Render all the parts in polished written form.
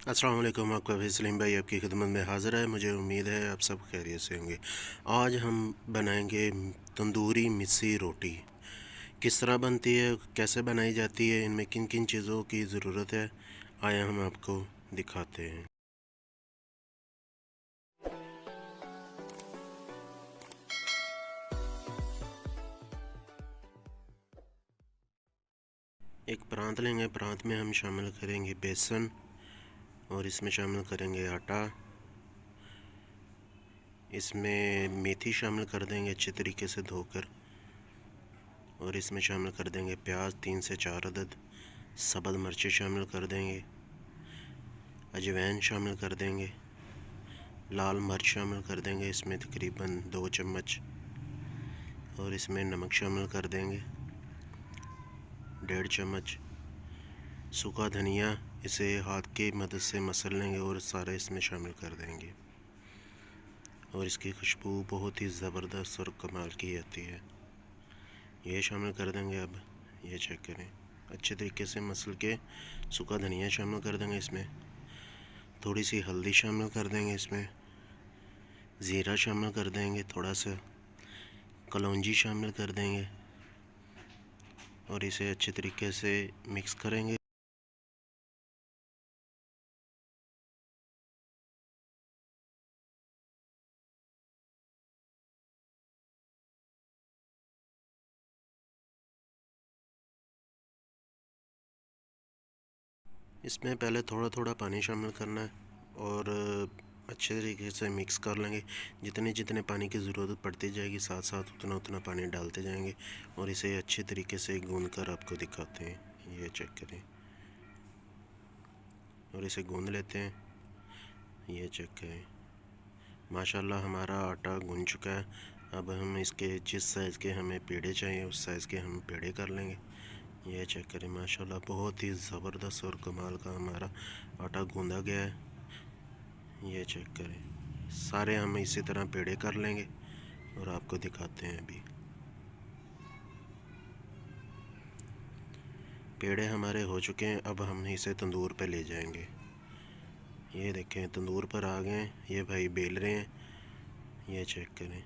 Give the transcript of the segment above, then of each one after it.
अस्सलाम वालेकुम। आपका भाई सलीम भाई आपकी खिदमत में हाज़िर है। मुझे उम्मीद है आप सब खैरियत से होंगे। आज हम बनाएंगे तंदूरी मिस्सी रोटी। किस तरह बनती है, कैसे बनाई जाती है, इनमें किन किन चीज़ों की ज़रूरत है, आए हम आपको दिखाते हैं। एक प्रांत लेंगे, प्रांत में हम शामिल करेंगे बेसन और इसमें शामिल करेंगे आटा। इसमें मेथी शामिल कर देंगे अच्छे तरीके से धोकर, और इसमें शामिल कर देंगे प्याज 3 से 4 अदद, सब्ज़ मिर्चें शामिल कर देंगे, अजवाइन शामिल कर देंगे, लाल मिर्च शामिल कर देंगे इसमें तकरीबन 2 चम्मच, और इसमें नमक शामिल कर देंगे 1.5 चम्मच। सूखा धनिया इसे हाथ की मदद से मसल लेंगे और सारा इसमें शामिल कर देंगे, और इसकी खुशबू बहुत ही ज़बरदस्त और कमाल की आती है। ये शामिल कर देंगे। अब ये चेक करें, अच्छे तरीके से मसल के सूखा धनिया शामिल कर देंगे इसमें, थोड़ी सी हल्दी शामिल कर देंगे इसमें, ज़ीरा शामिल कर देंगे, थोड़ा सा कलौंजी शामिल कर देंगे, और इसे अच्छे तरीके से मिक्स करेंगे। इसमें पहले थोड़ा थोड़ा पानी शामिल करना है और अच्छे तरीके से मिक्स कर लेंगे। जितने जितने पानी की ज़रूरत पड़ती जाएगी साथ साथ उतना उतना पानी डालते जाएंगे, और इसे अच्छे तरीके से गूंद कर आपको दिखाते हैं। ये चेक करें, और इसे गूंद लेते हैं। ये चेक करें, माशाल्लाह हमारा आटा गूंद चुका है। अब हम इसके जिस साइज़ के हमें पेड़े चाहिए उस साइज़ के हम पेड़े कर लेंगे। ये चेक करें, माशाल्लाह बहुत ही ज़बरदस्त और कमाल का हमारा आटा गूंदा गया है। ये चेक करें, सारे हम इसी तरह पेड़े कर लेंगे और आपको दिखाते हैं। अभी पेड़े हमारे हो चुके हैं, अब हम इसे तंदूर पे ले जाएंगे। ये देखें, तंदूर पर आ गए। ये भाई बेल रहे हैं, ये चेक करें,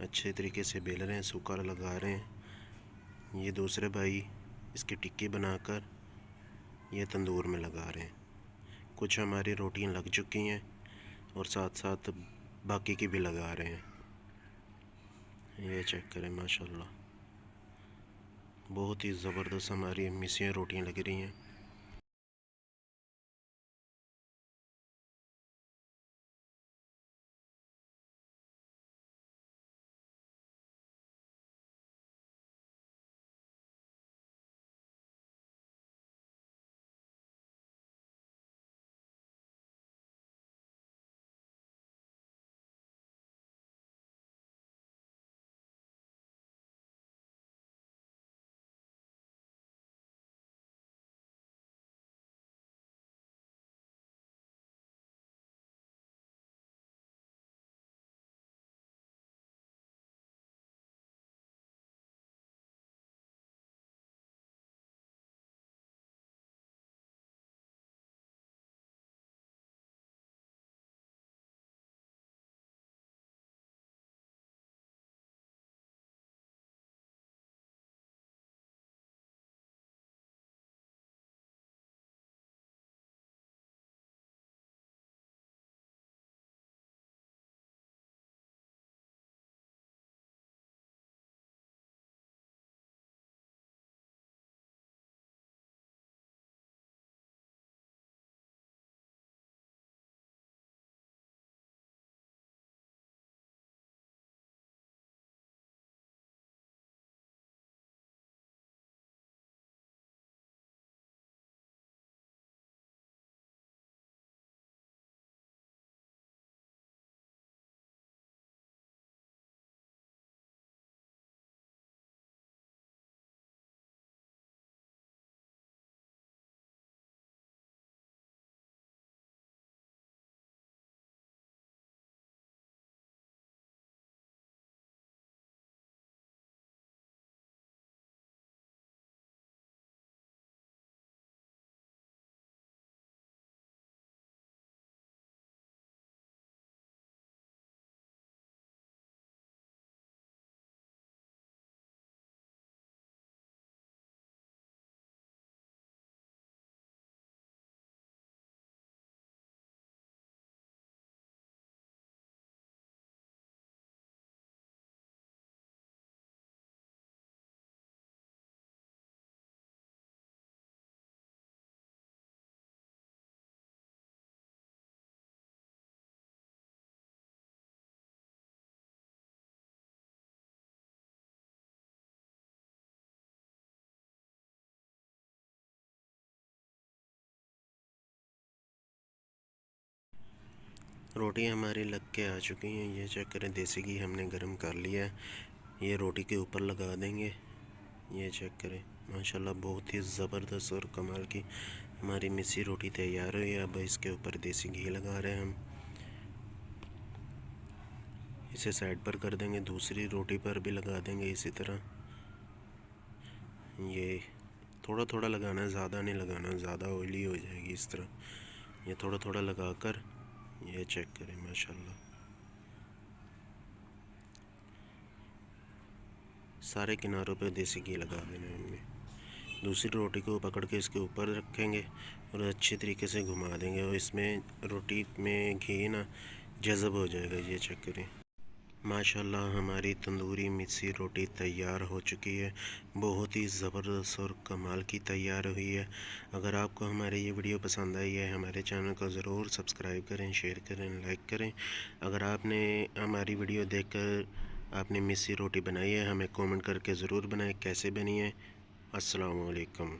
अच्छे तरीके से बेल रहे हैं, सूखा लगा रहे हैं। ये दूसरे भाई इसकी टिक्की बनाकर ये तंदूर में लगा रहे हैं। कुछ हमारी रोटियां लग चुकी हैं और साथ साथ बाकी की भी लगा रहे हैं। ये चेक करें, माशाल्लाह बहुत ही ज़बरदस्त हमारी मिसियाँ रोटियां लग रही हैं। रोटी हमारी लग के आ चुकी हैं। ये चेक करें, देसी घी हमने गर्म कर लिया है। ये रोटी के ऊपर लगा देंगे। ये चेक करें, माशाल्लाह बहुत ही ज़बरदस्त और कमाल की हमारी मिस्सी रोटी तैयार हुई है। अब इसके ऊपर देसी घी लगा रहे हैं हम। इसे साइड पर कर देंगे, दूसरी रोटी पर भी लगा देंगे इसी तरह। ये थोड़ा थोड़ा लगाना है, ज़्यादा नहीं लगाना, ज़्यादा ऑयली हो जाएगी इस तरह। ये थोड़ा थोड़ा लगाकर ये चेक करें, माशाल्लाह सारे किनारों पे देसी घी लगा देना है हमने। दूसरी रोटी को पकड़ के इसके ऊपर रखेंगे और अच्छी तरीके से घुमा देंगे और इसमें रोटी में घी ना जज़ब हो जाएगा। ये चेक करें, माशाल्लाह हमारी तंदूरी मिस्सी रोटी तैयार हो चुकी है। बहुत ही ज़बरदस्त और कमाल की तैयार हुई है। अगर आपको हमारी ये वीडियो पसंद आई है, हमारे चैनल को ज़रूर सब्सक्राइब करें, शेयर करें, लाइक करें। अगर आपने हमारी वीडियो देखकर आपने मिस्सी रोटी बनाई है, हमें कमेंट करके ज़रूर बनाएं कैसे बनी है। अस्सलाम वालेकुम।